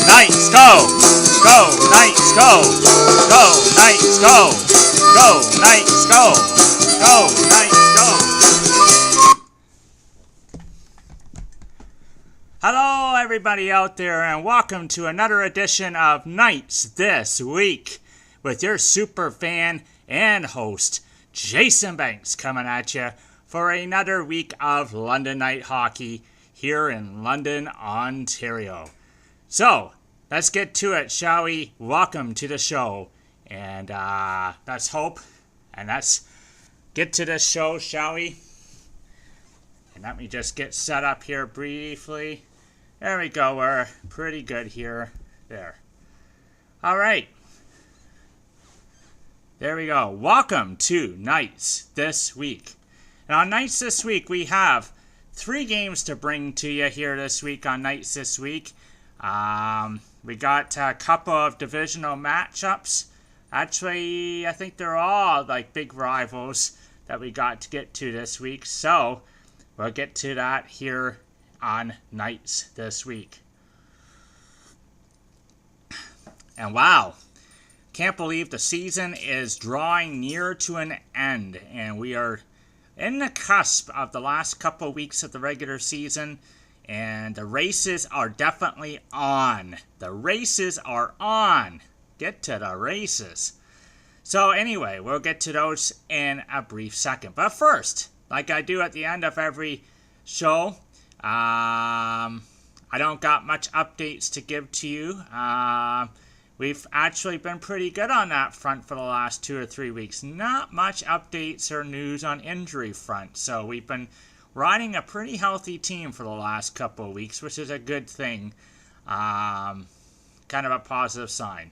Knights, go! Go, Knights, go! Go, Knights, go! Go, Knights, go! Go, Knights, go! Hello, everybody out there, and welcome to another edition of Knights This Week with your super fan and host, Jason Banks, coming at you for another week of London Night Hockey here in London, Ontario. So, let's get to it, shall we? Welcome to the show. And let's hope and let's get to the show, shall we? And let me just get set up here briefly. There we go. We're pretty good here. There. All right. There we go. Welcome to Knights This Week. And on Knights This Week, we have 3 games to bring to you here this week on Knights This Week. We got a couple of divisional matchups. Actually, I think they're all like big rivals that we got to get to this week. So, we'll get to that here on Knights This Week. And wow, can't believe the season is drawing near to an end, and we are in the cusp of the last couple weeks of the regular season, and the races are definitely on. The races are on. Get to the races. So anyway, we'll get to those in a brief second. But first, like I do at the end of every show, I don't got much updates to give to you. We've actually been pretty good on that front for the last 2 or 3 weeks. Not much updates or news on injury front. So we've been riding a pretty healthy team for the last couple of weeks, which is a good thing. Kind of a positive sign.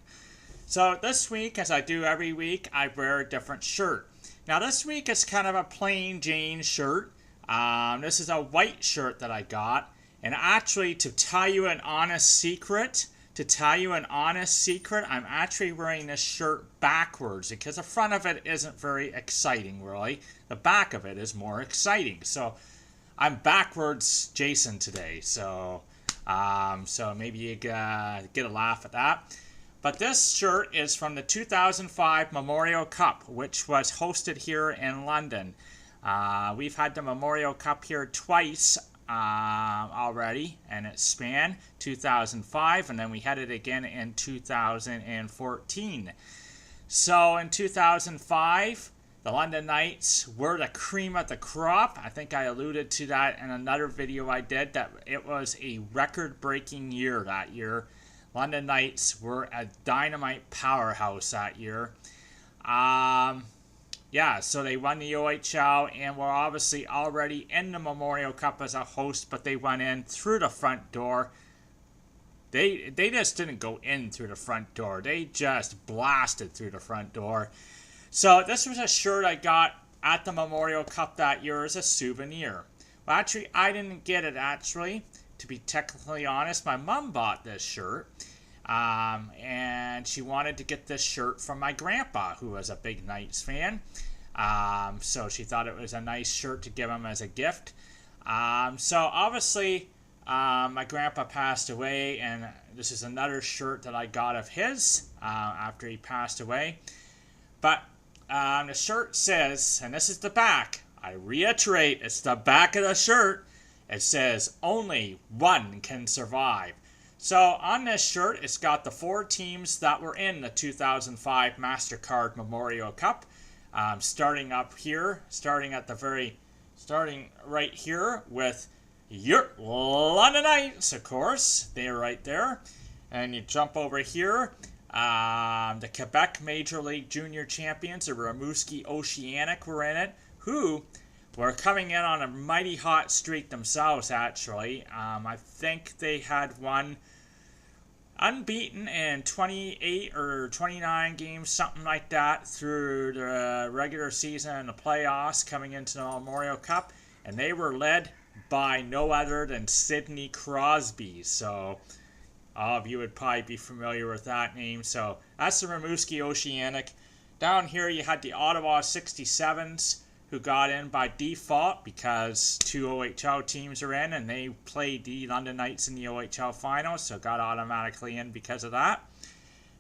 So this week, as I do every week, I wear a different shirt. Now this week is kind of a plain Jane shirt. This is a white shirt that I got. And actually, to tell you an honest secret, I'm actually wearing this shirt backwards because the front of it isn't very exciting, really. The back of it is more exciting. So I'm backwards Jason today. So maybe you get a laugh at that. But this shirt is from the 2005 Memorial Cup, which was hosted here in London. We've had the Memorial Cup here twice already, and it spanned 2005, and then we had it again in 2014. So in 2005, the London Knights were the cream of the crop. I think I alluded to that in another video I did, that it was a record-breaking year that year. London Knights were a dynamite powerhouse that year. Yeah, so they won the OHL and were obviously already in the Memorial Cup as a host, but they went in through the front door. They just didn't go in through the front door. They just blasted through the front door. So this was a shirt I got at the Memorial Cup that year as a souvenir. Well, actually, I didn't get it, actually. To be technically honest, my mom bought this shirt. And she wanted to get this shirt from my grandpa, who was a big Knights fan. So she thought it was a nice shirt to give him as a gift. So obviously, my grandpa passed away, and this is another shirt that I got of his after he passed away. But the shirt says, and this is the back, I reiterate, it's the back of the shirt. It says, "Only one can survive." So on this shirt, it's got the 4 teams that were in the 2005 MasterCard Memorial Cup. Starting right here with your London Knights, of course. They're right there. And you jump over here. The Quebec Major League Junior Champions, the Rimouski Oceanic, were in it, who were coming in on a mighty hot streak themselves, actually. I think they had won unbeaten in 28 or 29 games, something like that, through the regular season and the playoffs coming into the Memorial Cup. And they were led by no other than Sidney Crosby. So all of you would probably be familiar with that name. So that's the Rimouski Oceanic. Down here you had the Ottawa 67s, who got in by default because 2 OHL teams are in and they played the London Knights in the OHL finals, so got automatically in because of that.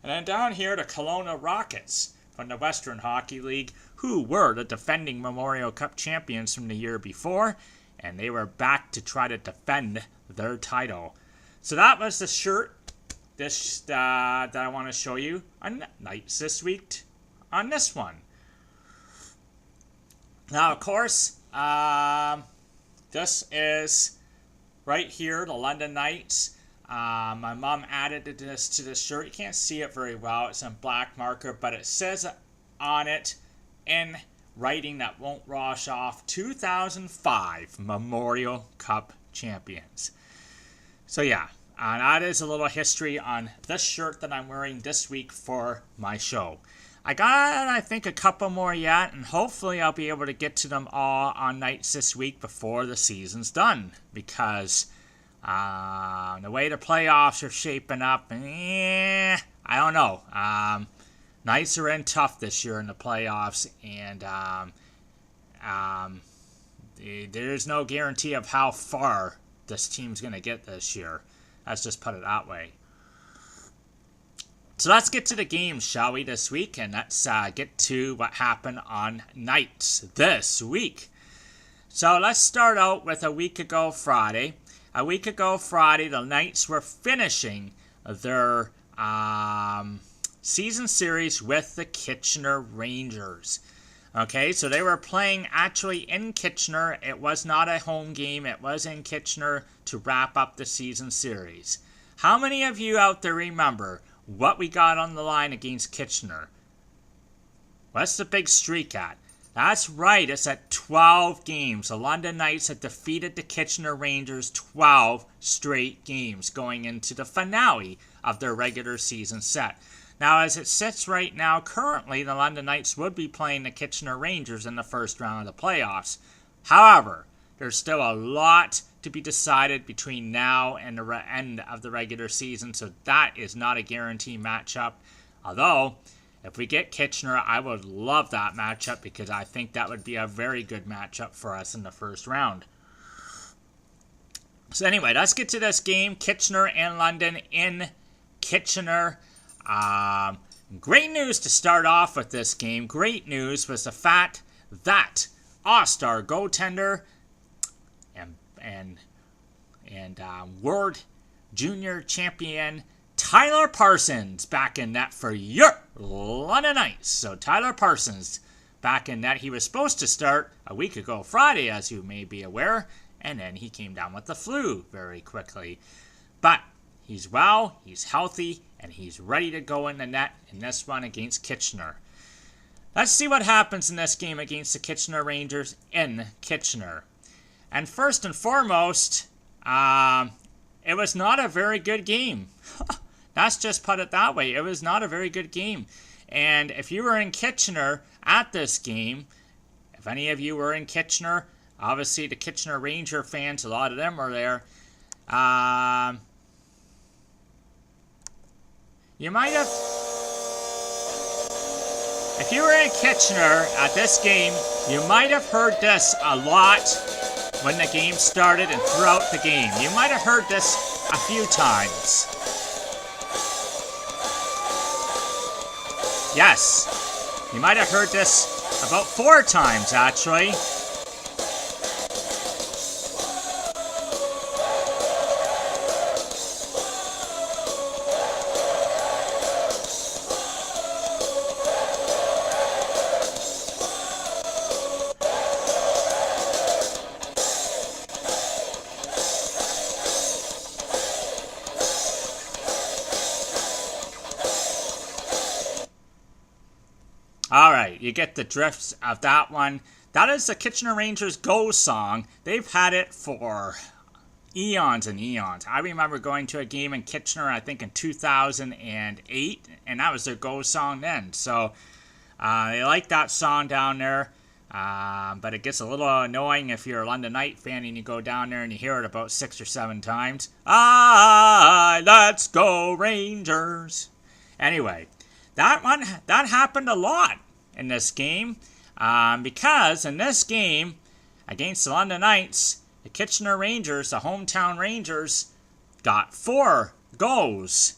And then down here, the Kelowna Rockets from the Western Hockey League, who were the defending Memorial Cup champions from the year before, and they were back to try to defend their title. So that was the shirt that I want to show you on Knights this week on this one. Now, of course, this is right here, the London Knights. My mom added this to the shirt. You can't see it very well. It's in black marker, but it says on it in writing that won't wash off, 2005 Memorial Cup champions. So yeah, that is a little history on this shirt that I'm wearing this week for my show. I got, I think, a couple more yet, and hopefully I'll be able to get to them all on Knights this week before the season's done, because the way the playoffs are shaping up, I don't know. Knights are in tough this year in the playoffs, and there's no guarantee of how far this team's going to get this year. Let's just put it that way. So let's get to the games, shall we, this week? And let's get to what happened on Knights this week. So let's start out with a week ago Friday. A week ago Friday, the Knights were finishing their season series with the Kitchener Rangers. Okay, so they were playing actually in Kitchener. It was not a home game. It was in Kitchener to wrap up the season series. How many of you out there remember what we got on the line against Kitchener? What's the big streak at? That's right, it's at 12 games. The London Knights had defeated the Kitchener Rangers 12 straight games going into the finale of their regular season set. Now, as it sits right now, currently, the London Knights would be playing the Kitchener Rangers in the first round of the playoffs. However, there's still a lot to be decided between now and the end of the regular season, so that is not a guarantee matchup. Although, if we get Kitchener, I would love that matchup because I think that would be a very good matchup for us in the first round. So anyway, let's get to this game. Kitchener and London in Kitchener. Great news to start off with this game. Great news was the fact that all-star goaltender and World Junior Champion Tyler Parsons back in net for your London Knights. So Tyler Parsons back in net. He was supposed to start a week ago Friday, as you may be aware, and then he came down with the flu very quickly. But he's well, he's healthy, and he's ready to go in the net in this one against Kitchener. Let's see what happens in this game against the Kitchener Rangers in Kitchener. And first and foremost, it was not a very good game. Let's just put it that way. It was not a very good game. And if you were in Kitchener at this game, if any of you were in Kitchener, obviously the Kitchener Ranger fans, a lot of them were there, you might have, if you were in Kitchener at this game, you might have heard this a lot when the game started and throughout the game. You might have heard this a few times. Yes, you might have heard this about 4 times, actually. Alright, you get the drift of that one. That is the Kitchener Rangers Go song. They've had it for eons and eons. I remember going to a game in Kitchener, I think in 2008, and that was their Go song then. So, they like that song down there. But it gets a little annoying if you're a London Knight fan and you go down there and you hear it about 6 or 7 times. Let's go Rangers. Anyway, that happened a lot in this game. Because in this game against the London Knights, the Kitchener Rangers, the hometown Rangers, got 4 goals.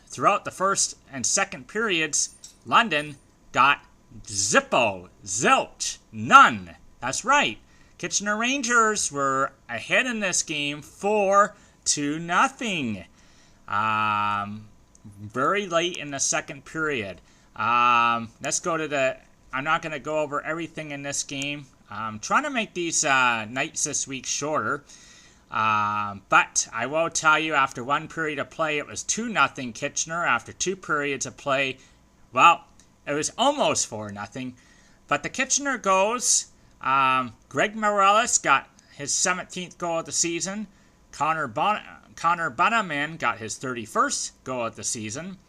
Throughout the first and second periods, London got zilch, none. That's right. Kitchener Rangers were ahead in this game 4-0. Very late in the second period. Let's go to I'm not going to go over everything in this game. I'm trying to make these nights this week shorter. But I will tell you, after 1 period of play, it was 2-0 Kitchener. After 2 periods of play, well, it was almost 4-0. But the Kitchener goes. Greg Morales got his 17th goal of the season. Connor Bunnaman got his 31st goal of the season.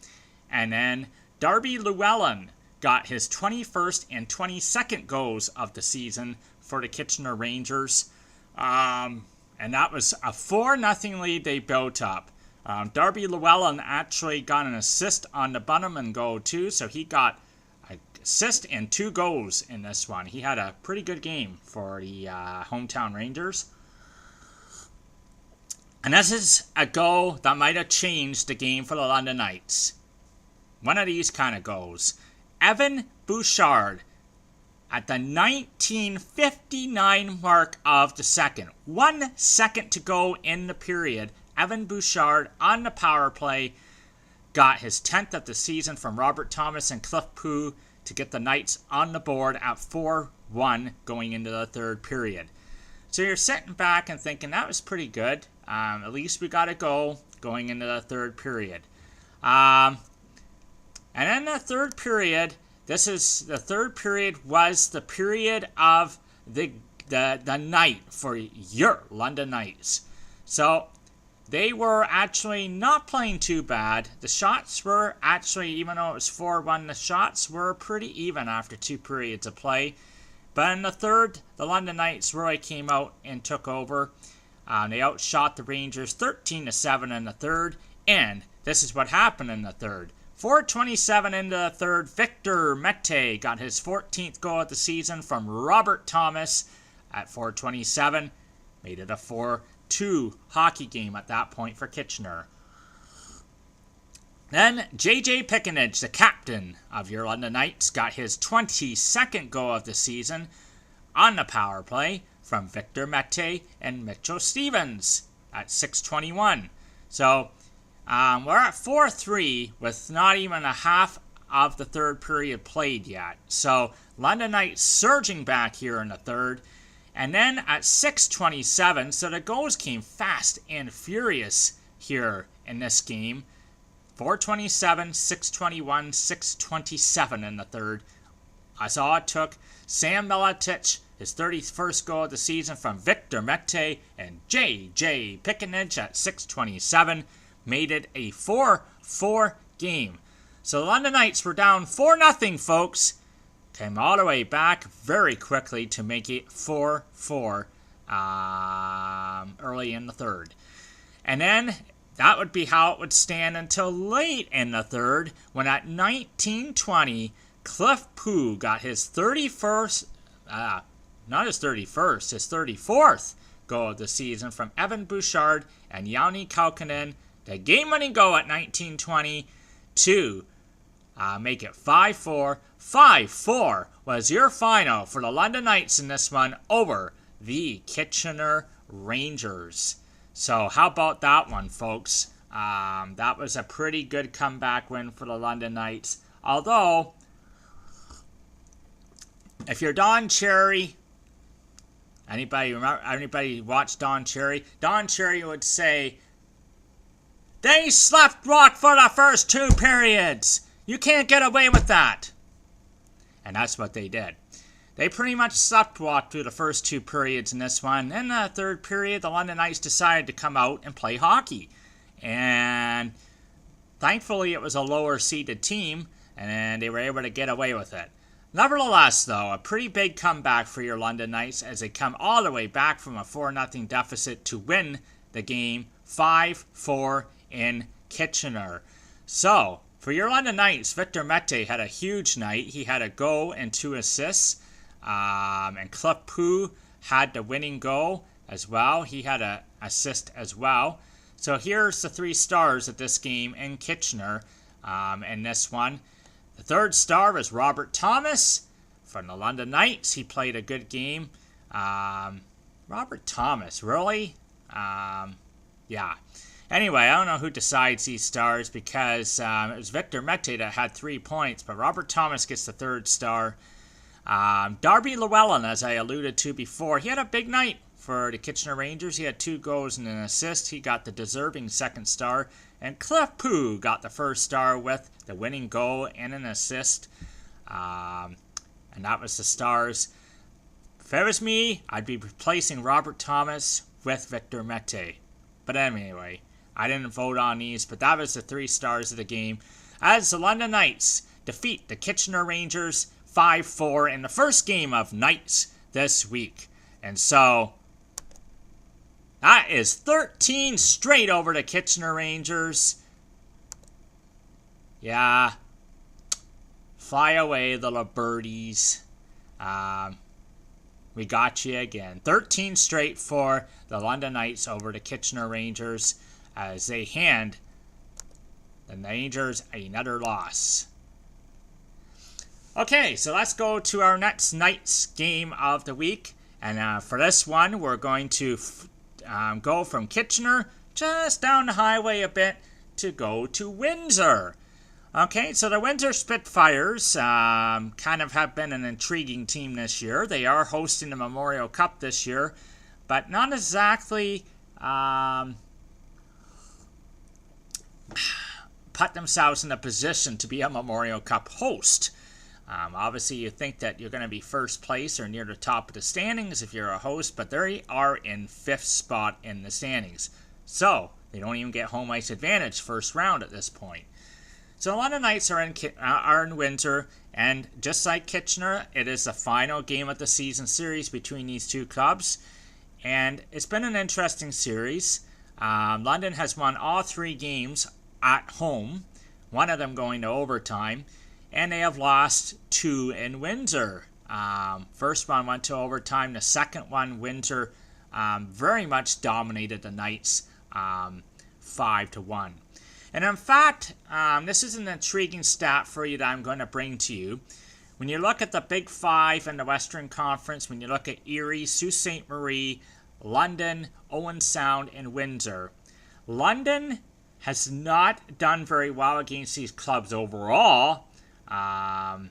And then Darby Llewellyn got his 21st and 22nd goals of the season for the Kitchener Rangers. And that was a 4-0 lead they built up. Darby Llewellyn actually got an assist on the Bunnaman goal too, so he got an assist and 2 goals in this one. He had a pretty good game for the hometown Rangers. And this is a goal that might have changed the game for the London Knights. One of these kind of goals. Evan Bouchard at the 19:59 mark of the second. 1 second to go in the period. Evan Bouchard on the power play got his 10th of the season from Robert Thomas and Cliff Pugh to get the Knights on the board at 4-1 going into the third period. So you're sitting back and thinking that was pretty good. At least we got a goal going into the third period. And in the third period, the third period was the period of the night for your London Knights. So they were actually not playing too bad. The shots were actually, even though it was 4-1, the shots were pretty even after 2 periods of play. But in the third, the London Knights really came out and took over. They outshot the Rangers 13-7 in the third. And this is what happened in the third. 4:27 into the third, Victor Mete got his 14th goal of the season from Robert Thomas at 4:27. Made it a 4-2 hockey game at that point for Kitchener. Then J.J. Pickenidge, the captain of your London Knights, got his 22nd goal of the season on the power play from Victor Mete and Mitchell Stevens at 6:21. So we're at 4-3 with not even a half of the third period played yet. So London Knights surging back here in the third. And then at 6:27, so the goals came fast and furious here in this game. 4:27, 6:21, 6:27 in the third. That's all it took. Sam Miletich, his 31st goal of the season from Victor Mete and J.J. Pickenidge at 6:27. Made it a 4-4 game. So the London Knights were down 4-0, folks. Came all the way back very quickly to make it 4-4 early in the third. And then that would be how it would stand until late in the third, when at 19:20, Cliff Pugh got his 34th goal of the season from Evan Bouchard and Yanni Kalkinen. The game-winning goal at 19:20 to make it 5-4. 5-4 was your final for the London Knights in this one over the Kitchener Rangers. So how about that one, folks? That was a pretty good comeback win for the London Knights. Although, if you're Don Cherry, anybody watch Don Cherry? Don Cherry would say, they slept walk for the first 2 periods. You can't get away with that. And that's what they did. They pretty much slept walk through the first 2 periods in this one. In the third period, the London Knights decided to come out and play hockey. And thankfully, it was a lower seeded team, and they were able to get away with it. Nevertheless, though, a pretty big comeback for your London Knights as they come all the way back from a 4-0 deficit to win the game 5-4 in Kitchener. So, for your London Knights, Victor Mete had a huge night. He had a goal and 2 assists. And Cliff Pooh had the winning goal as well. He had an assist as well. So here's the 3 stars of this game in Kitchener in this one. The 3rd star is Robert Thomas from the London Knights. He played a good game. Robert Thomas, really? Yeah. Anyway, I don't know who decides these stars because it was Victor Mete that had 3 points, but Robert Thomas gets the 3rd star. Darby Llewellyn, as I alluded to before, he had a big night for the Kitchener Rangers. He had 2 goals and an assist. He got the deserving 2nd star. And Cliff Pooh got the 1st star with the winning goal and an assist. And that was the stars. If it was me, I'd be replacing Robert Thomas with Victor Mete. But anyway, I didn't vote on these, but that was the 3 stars of the game. As the London Knights defeat the Kitchener Rangers 5-4 in the first game of Knights this week. And so, that is 13 straight over the Kitchener Rangers. Yeah. Fly away, little birdies. We got you again. 13 straight for the London Knights over the Kitchener Rangers as they hand the Rangers another loss. Okay, so let's go to our next Knights game of the week. And for this one, we're going to go from Kitchener just down the highway a bit to go to Windsor. Okay, so the Windsor Spitfires kind of have been an intriguing team this year. They are hosting the Memorial Cup this year, but not exactly put themselves in a position to be a Memorial Cup host. Obviously, you think that you're going to be first place or near the top of the standings if you're a host, but they are in 5th spot in the standings. So, they don't even get home ice advantage first round at this point. So, a lot of Knights are in Windsor, and just like Kitchener, it is the final game of the season series between these 2 clubs. And it's been an interesting series. London has won all 3 games at home, one of them going to overtime. And they have lost 2 in Windsor. First one went to overtime. The second one, Windsor very much dominated the Knights 5-1. And in fact, this is an intriguing stat for you that I'm going to bring to you. When you look at the Big 5 in the Western Conference, when you look at Erie, Sault Ste. Marie, London, Owen Sound, and Windsor, London has not done very well against these clubs overall. I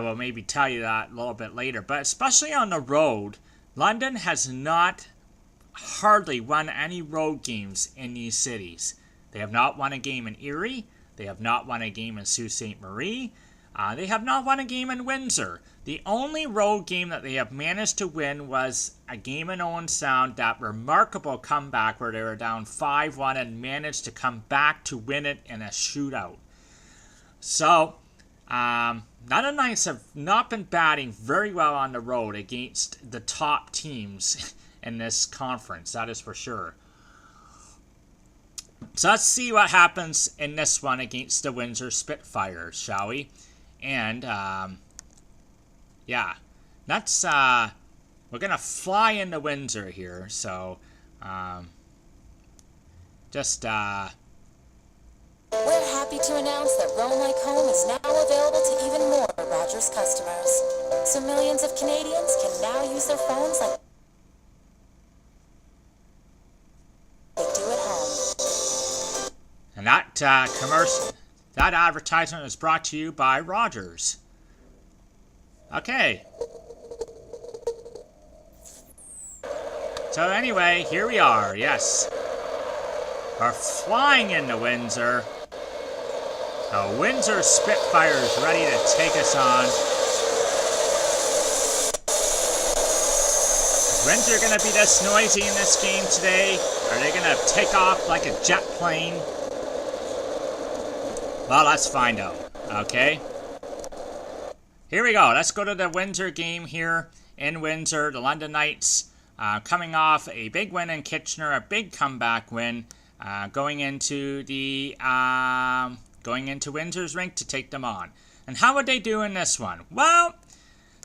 will maybe tell you that a little bit later, but especially on the road, London has not hardly won any road games in these cities. They have not won a game in Erie. They have not won a game in Sault Ste. Marie. They have not won a game in Windsor. The only road game that they have managed to win was a game in Owen Sound, that remarkable comeback where they were down 5-1 and managed to come back to win it in a shootout. So, London Knights have not been batting very well on the road against the top teams in this conference, that is for sure. So let's see what happens in this one against the Windsor Spitfires, shall we? And, yeah, that's, we're going to fly into Windsor here, so, We're happy to announce that Roam Like Home is now available to even more Rogers customers. So millions of Canadians can now use their phones like they do at home. And that that advertisement is brought to you by Rogers. Okay. So anyway, here we are, yes. We're flying into Windsor. The Windsor Spitfires ready to take us on. Is Windsor going to be this noisy in this game today? Are they going to take off like a jet plane? Well, let's find out, okay? Here we go. Let's go to the Windsor game here in Windsor. The London Knights coming off a big win in Kitchener, a big comeback win, going into Windsor's rink to take them on. And how would they do in this one? Well,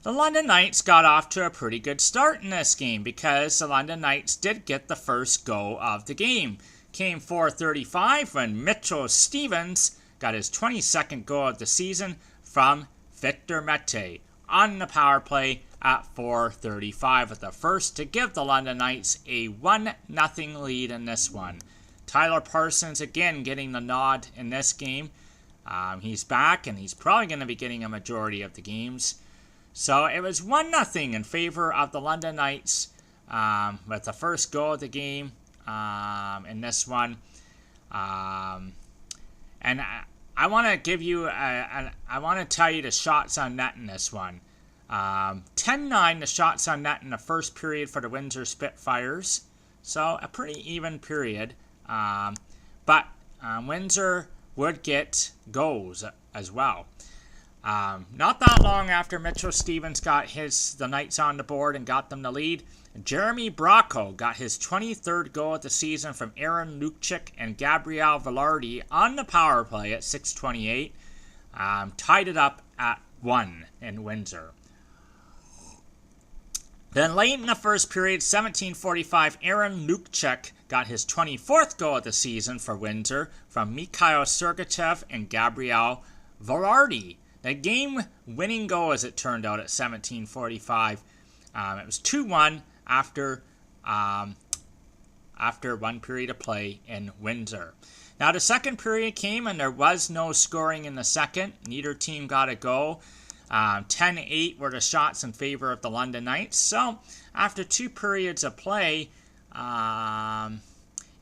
The London Knights got off to a pretty good start in this game because the London Knights did get the first goal of the game. Came 4:35 when Mitchell Stevens got his 22nd goal of the season from Victor Mete on the power play at 4:35 with the first to give the London Knights a 1-0 lead in this one. Tyler Parsons again getting the nod in this game. He's back and he's probably going to be getting a majority of the games. So it was 1-0 in favor of the London Knights with the first goal of the game in this one. And I want to give you, I want to tell you the shots on net in this one. 10-9 the shots on net in the first period for the Windsor Spitfires. So a pretty even period. But Windsor would get goals as well. Not that long after Mitchell Stevens got the Knights on the board and got them the lead, Jeremy Bracco got his 23rd goal of the season from Aaron Lukchik and Gabriel Velarde on the power play at 6:28. Tied it up at 1 in Windsor. Then late in the first period, 17:45, Aaron Lukchik got his 24th goal of the season for Windsor from Mikhail Sergachev and Gabriel Velarde. The game-winning goal, as it turned out, at 17:45. It was 2-1 after one period of play in Windsor. Now, the second period came, and there was no scoring in the second. Neither team got a goal. 10-8 were the shots in favor of the London Knights. So, after 2 periods of play, it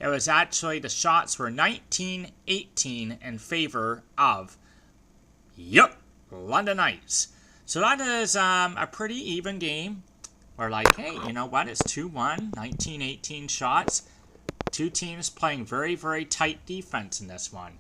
was actually the shots were 19-18 in favor of London Knights. So that is a pretty even game. We're like, hey, you know what? It's 2-1, 19-18 shots. Two teams playing very, very tight defense in this one.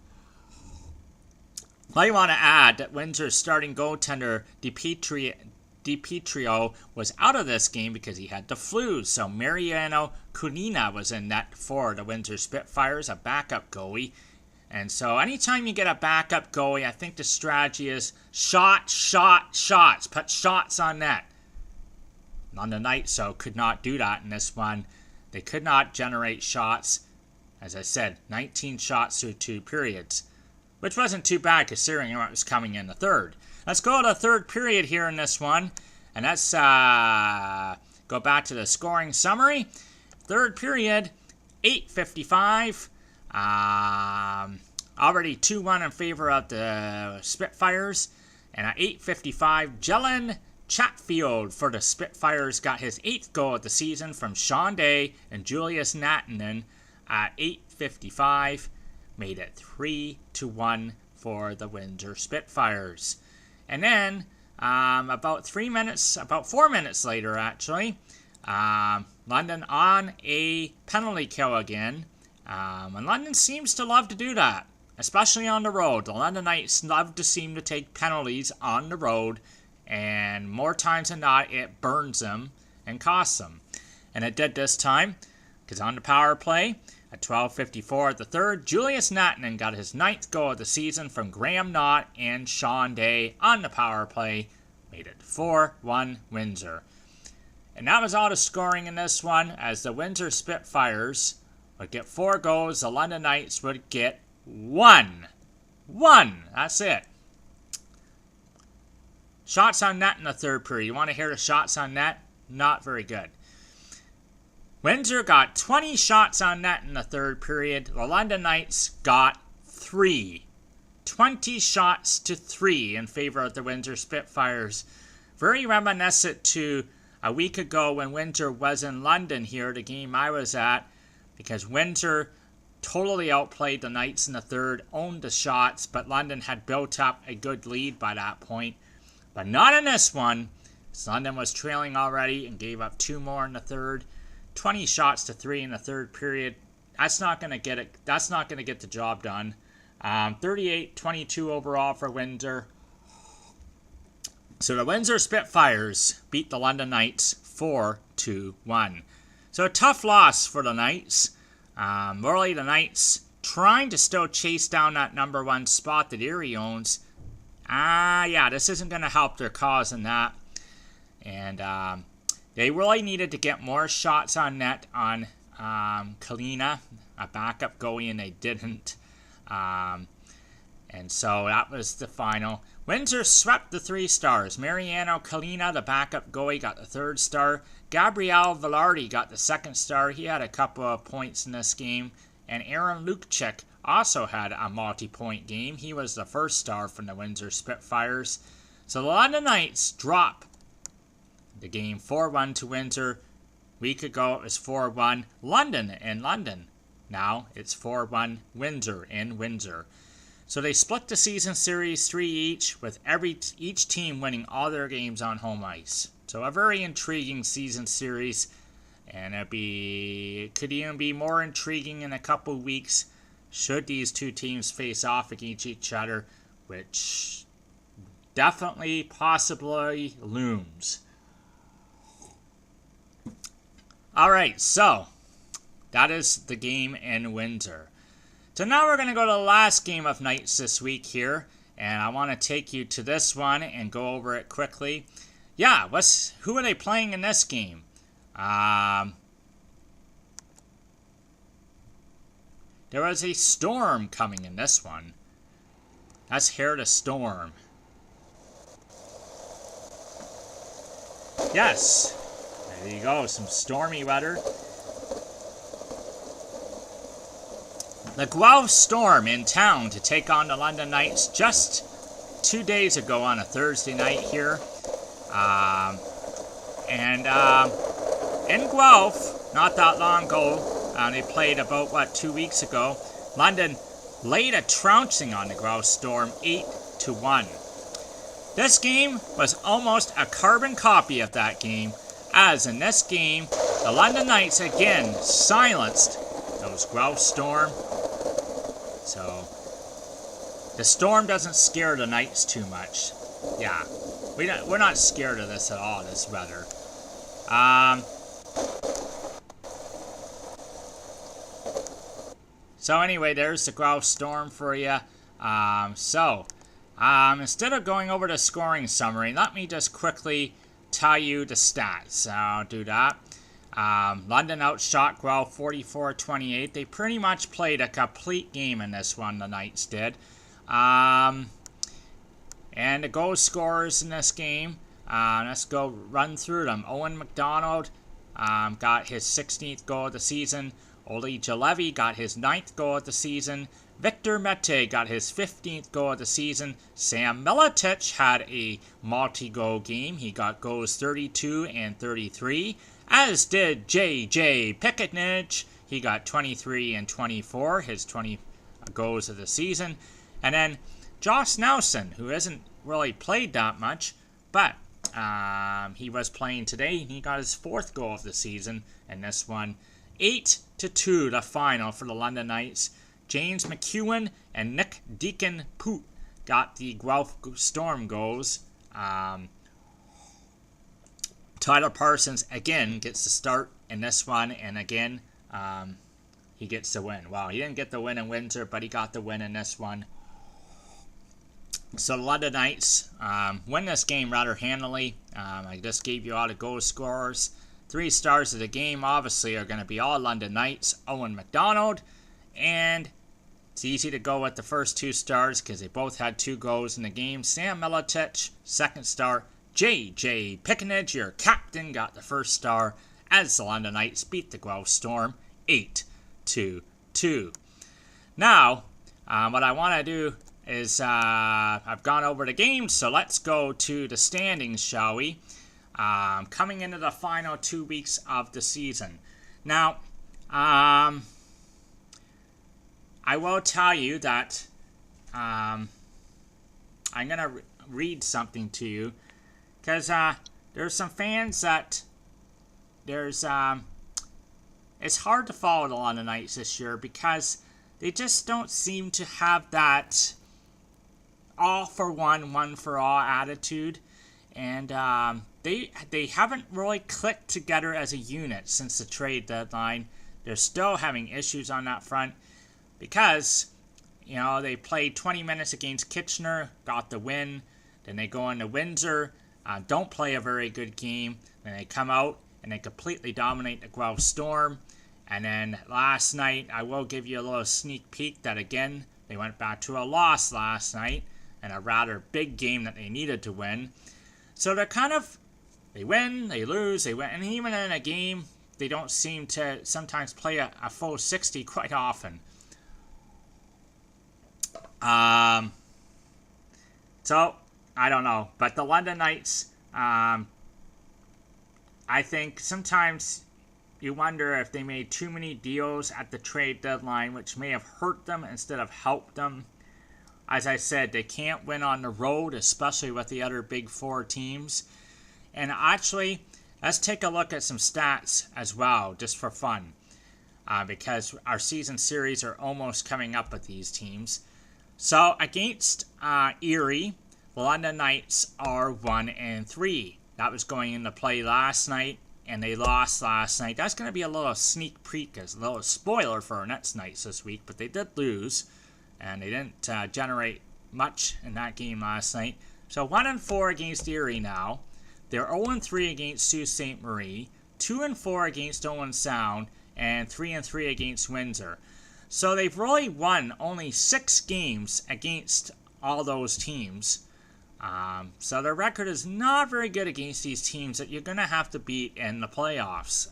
I want to add that Windsor's starting goaltender DiPietro was out of this game because he had the flu. So Mariano Cunina was in net for the Windsor Spitfires, a backup goalie. And so anytime you get a backup goalie, I think the strategy is shots. Put shots on net. London Knights, so could not do that in this one. They could not generate shots. As I said, 19 shots through 2 periods. Which wasn't too bad considering what was coming in the third. Let's go to the third period here in this one. And let's go back to the scoring summary. Third period, 8:55. Already 2-1 in favor of the Spitfires. And at 8:55, Jelen Chatfield for the Spitfires got his 8th goal of the season from Sean Day and Julius Nattinen at 8:55. Made it 3-1 for the Windsor Spitfires. And then, about 4 minutes later actually, London on a penalty kill again. And London seems to love to do that, especially on the road. The London Knights love to seem to take penalties on the road, and more times than not, it burns them and costs them. And it did this time, because on the power play, at 12:54 at the third, Julius Nattinen got his 9th goal of the season from Graham Knott and Sean Day on the power play. Made it 4-1 Windsor. And that was all the scoring in this one, as the Windsor Spitfires would get 4 goals. The London Knights would get 1. That's it. Shots on net in the third period. You want to hear the shots on net? Not very good. Windsor got 20 shots on net in the third period. The London Knights got 3. 20 shots to 3 in favor of the Windsor Spitfires. Very reminiscent to a week ago when Windsor was in London here, the game I was at, because Windsor totally outplayed the Knights in the third, owned the shots, but London had built up a good lead by that point. But not in this one. London was trailing already and gave up 2 more in the third. 20 shots to 3 in the third period. That's not going to get it. That's not going to get the job done. 38-22 overall for Windsor. So the Windsor Spitfires beat the London Knights 4-1. So a tough loss for the Knights. Really, the Knights trying to still chase down that number 1 spot that Erie owns. This isn't going to help their cause in that. And they really needed to get more shots on net on Kalina, a backup goalie, and they didn't. And so that was the final. Windsor swept the 3 stars. Mariano Kalina, the backup goalie, got the 3rd star. Gabriel Velarde got the 2nd star. He had a couple of points in this game. And Aaron Lukchik also had a multi-point game. He was the 1st star from the Windsor Spitfires. So the London Knights drop the game 4-1 to Windsor. A week ago it was 4-1 London in London. Now it's 4-1 Windsor in Windsor. So they split the season series 3 each, with each team winning all their games on home ice. So a very intriguing season series, and it could even be more intriguing in a couple weeks should these 2 teams face off against each other, which definitely possibly looms. Alright, so that is the game in Windsor. So now we're going to go to the last game of nights this week here, and I want to take you to this one and go over it quickly. Yeah, who are they playing in this game? There was a storm coming in this one. That's Hair to Storm. Yes, there you go, some stormy weather. The Guelph Storm in town to take on the London Knights just 2 days ago on a Thursday night here. In Guelph, not that long ago, they played about, 2 weeks ago, London laid a trouncing on the Guelph Storm 8-1. This game was almost a carbon copy of that game, as in this game, the London Knights again silenced those Guelph Storm. So, the storm doesn't scare the Knights too much. Yeah, we're not scared of this at all, this weather. So anyway, there's the Guelph Storm for you. Instead of going over the scoring summary, let me just quickly tell you the stats. I'll do that. London outshot Guelph 44-28. They pretty much played a complete game in this one, the Knights did. And the goal scorers in this game, let's go run through them. Owen McDonald got his 16th goal of the season. Oli Jalevi got his 9th goal of the season. Victor Mete got his 15th goal of the season. Sam Miletich had a multi-goal game. He got goals 32 and 33. As did J.J. Picketnage. He got 23 and 24, his 20 goals of the season. And then Josh Nelson, who hasn't really played that much, but he was playing today. He got his 4th goal of the season in this one. 8-2, the final for the London Knights. James McEwen and Nick Deacon-Poot got the Guelph Storm goals. Tyler Parsons, again, gets the start in this one, and again, he gets the win. Well, he didn't get the win in Windsor, but he got the win in this one. So the London Knights win this game rather handily. I just gave you all the goal scorers. 3 stars of the game, obviously, are going to be all London Knights. Owen McDonald, and it's easy to go with the first 2 stars because they both had 2 goals in the game. Sam Miletich, 2nd star. J.J. Picknage, your captain, got the 1st star as the London Knights beat the Guelph Storm 8-2. Now, what I want to do is I've gone over the games, so let's go to the standings, shall we? Coming into the final 2 weeks of the season. Now, I will tell you that I'm going to read something to you. Because there's some fans that it's hard to follow the London Knights this year because they just don't seem to have that all for one, one for all attitude. And they haven't really clicked together as a unit since the trade deadline. They're still having issues on that front because, they played 20 minutes against Kitchener, got the win. Then they go into Windsor. don't play a very good game. And they come out and they completely dominate the Guelph Storm. And then last night, I will give you a little sneak peek that again, they went back to a loss last night. And a rather big game that they needed to win. So they're kind of, they win, they lose, they win. And even in a game, they don't seem to sometimes play a full 60 quite often. So, I don't know. But the London Knights, I think sometimes you wonder if they made too many deals at the trade deadline, which may have hurt them instead of helped them. As I said, they can't win on the road, especially with the other Big Four teams. And actually, let's take a look at some stats as well, just for fun. Because our season series are almost coming up with these teams. So, against Erie, the London Knights are 1-3. That was going into play last night, and they lost last night. That's going to be a little sneak peek, a little spoiler for our Nets Knights this week, but they did lose. And they didn't generate much in that game last night. So 1-4 against Erie now. They're 0-3 against Sault Ste. Marie. 2-4 against Owen Sound. And 3-3 against Windsor. So they've really won only 6 games against all those teams. So their record is not very good against these teams that you're going to have to beat in the playoffs.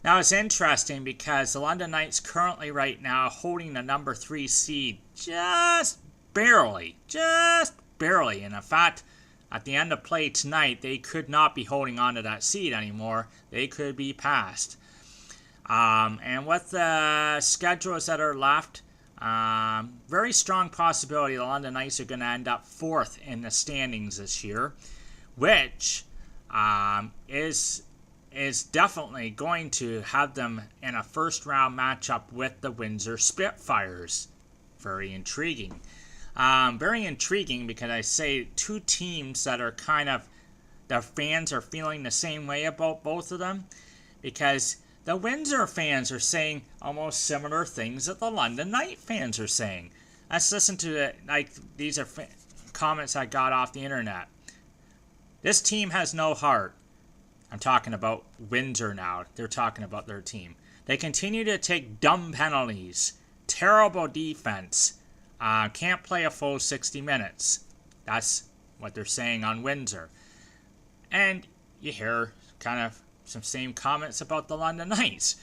Now, it's interesting because the London Knights currently right now holding the number 3 seed just barely. And in fact, at the end of play tonight, they could not be holding on to that seed anymore. They could be passed. And with the schedules that are left, very strong possibility the London Knights are going to end up 4th in the standings this year, which is definitely going to have them in a first-round matchup with the Windsor Spitfires. Very intriguing. Very intriguing because I say 2 teams that are kind of, their fans are feeling the same way about both of them. Because the Windsor fans are saying almost similar things that the London Knight fans are saying. Let's listen to it. Like, these are comments I got off the internet. This team has no heart. I'm talking about Windsor now. They're talking about their team. They continue to take dumb penalties. Terrible defense. Can't play a full 60 minutes. That's what they're saying on Windsor. And you hear kind of some same comments about the London Knights.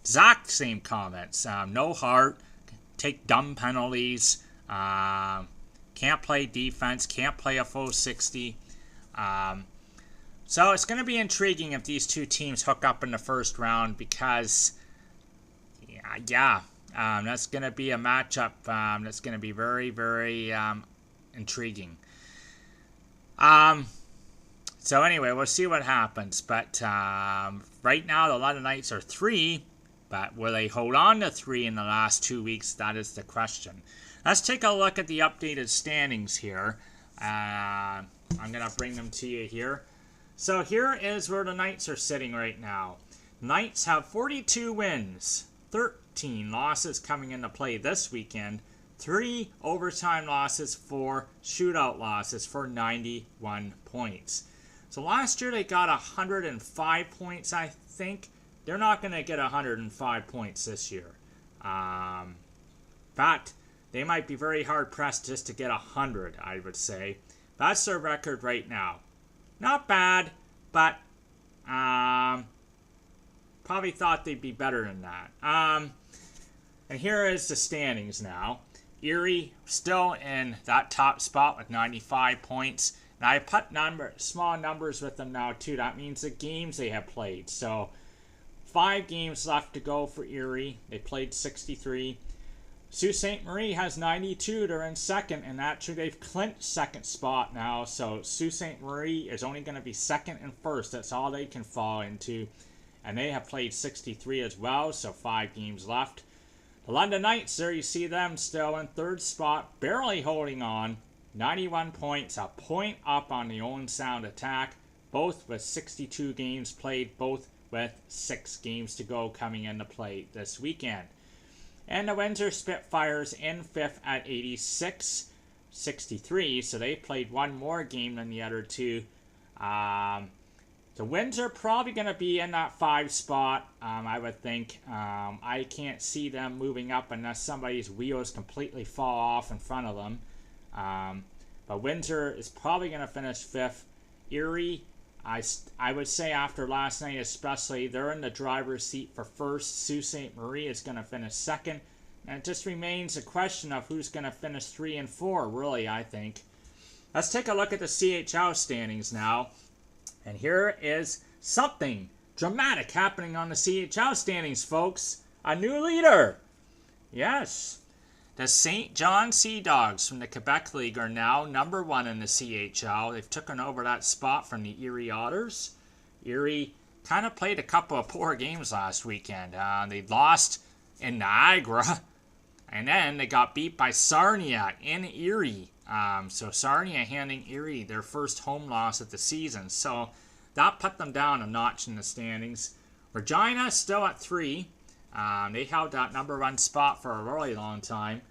Exact same comments. No heart. Take dumb penalties. Can't play defense. Can't play a full 60. So it's going to be intriguing if these 2 teams hook up in the first round because, that's going to be a matchup that's going to be very, very intriguing. So anyway, we'll see what happens. But right now, the London Knights are 3, but will they hold on to 3 in the last 2 weeks? That is the question. Let's take a look at the updated standings here. I'm going to bring them to you here. So here is where the Knights are sitting right now. Knights have 42 wins, 13 losses coming into play this weekend, 3 overtime losses, 4 shootout losses for 91 points. So last year they got 105 points, I think. They're not going to get 105 points this year. In fact, they might be very hard-pressed just to get 100, I would say. That's their record right now. Not bad, but probably thought they'd be better than that. And here is the standings now. Erie still in that top spot with 95 points. And I put small numbers with them now too. That means the games they have played. So 5 games left to go for Erie. They played 63. Sault Ste. Marie has 92. They're in second, and actually they've clinched second spot now. So Sault Ste. Marie is only going to be second and first. That's all they can fall into. And they have played 63 as well, so 5 games left. The London Knights, there you see them still in third spot, barely holding on. 91 points, a point up on the Owen Sound attack. Both with 62 games played, both with 6 games to go coming into play this weekend. And the Windsor Spitfires in 5th at 86. 63, so they played one more game than the other two. The Windsor probably going to be in that 5 spot, I would think. I can't see them moving up unless somebody's wheels completely fall off in front of them. But Windsor is probably going to finish 5th. Erie, I would say after last night especially, they're in the driver's seat for 1st. Sault Ste. Marie is going to finish 2nd. And it just remains a question of who's going to finish 3 and 4, really, I think. Let's take a look at the CHL standings now. And here is something dramatic happening on the CHL standings, folks. A new leader. Yes. The St. John Sea Dogs from the Quebec League are now number 1 in the CHL. They've taken over that spot from the Erie Otters. Erie kind of played a couple of poor games last weekend. They lost in Niagara. And then they got beat by Sarnia in Erie. So Sarnia handing Erie their first home loss of the season. So that put them down a notch in the standings. Regina still at 3. They held that number 1 spot for a really long time.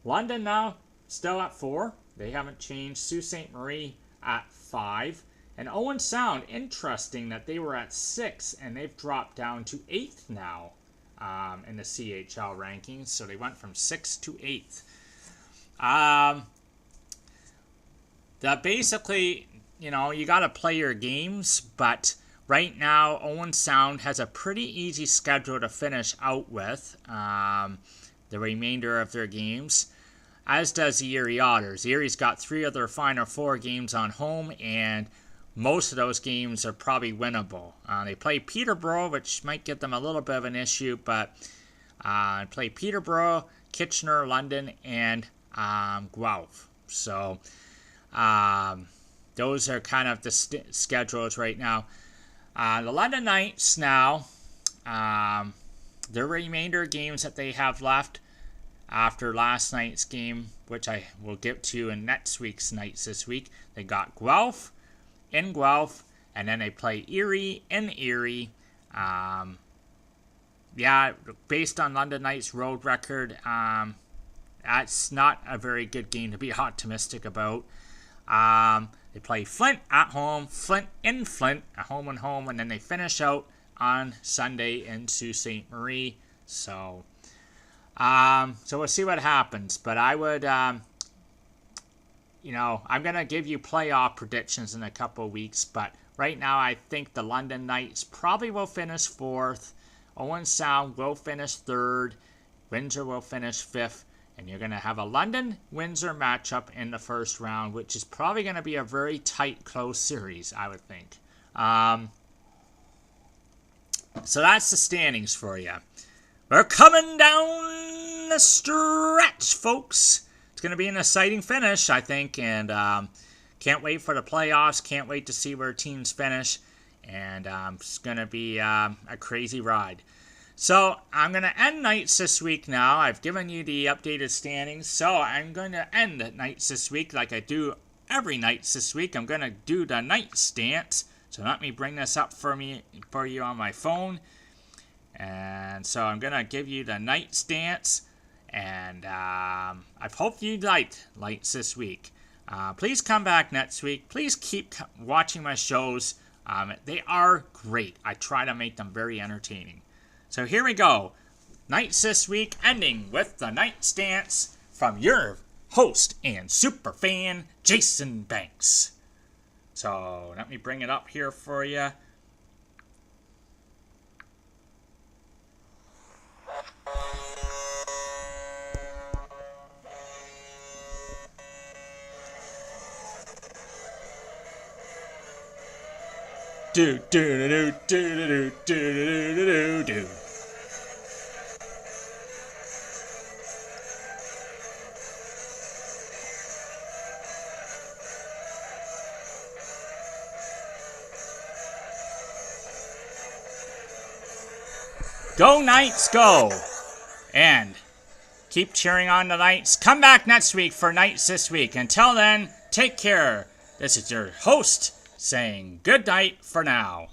London now still at 4. They haven't changed. Sault Ste. Marie at 5. And Owen Sound, interesting that they were at 6 and they've dropped down to 8th now in the CHL rankings. So they went from 6th to 8th. That basically, you know, you got to play your games, but right now Owen Sound has a pretty easy schedule to finish out with the remainder of their games, as does the Erie Otters. Erie's got 3 of their final 4 games on home, and most of those games are probably winnable. They play Peterborough, which might give them a little bit of an issue, but play Peterborough, Kitchener, London, and Guelph. So those are kind of the schedules right now. The London Knights now, their remainder games that they have left after last night's game, which I will get to in next week's Knights this week, they got Guelph in Guelph, and then they play Erie in Erie. Yeah, based on London Knights' road record, that's not a very good game to be optimistic about. They play Flint at home, Flint in Flint, at home and home, and then they finish out on Sunday in Sault Ste. Marie. So we'll see what happens. But I would, you know, I'm going to give you playoff predictions in a couple of weeks. But right now, I think the London Knights probably will finish 4th. Owen Sound will finish 3rd. Windsor will finish 5th. And you're going to have a London-Windsor matchup in the first round, which is probably going to be a very tight, close series, I would think. So that's the standings for you. We're coming down the stretch, folks. It's going to be an exciting finish, I think, and can't wait for the playoffs. Can't wait to see where teams finish, and it's going to be a crazy ride. So I'm going to end Knights this week now. I've given you the updated standings, so I'm going to end the Knights this week like I do every Knights this weght. I'm going to do the Knights stance. So let me bring this up for you on my phone. And so I'm going to give you the Knights stance. And I hope you liked Knights this week. Please come back next week. Please keep watching my shows. They are great. I try to make them very entertaining. So here we go. Knights this week, ending with the Knights stance from your host and super fan, Jason Banks. So let me bring it up here for you. Do do do do do do do do do. Go Knights, go! And keep cheering on the Knights. Come back next week for Knights this week. Until then, take care. This is your host saying good night for now.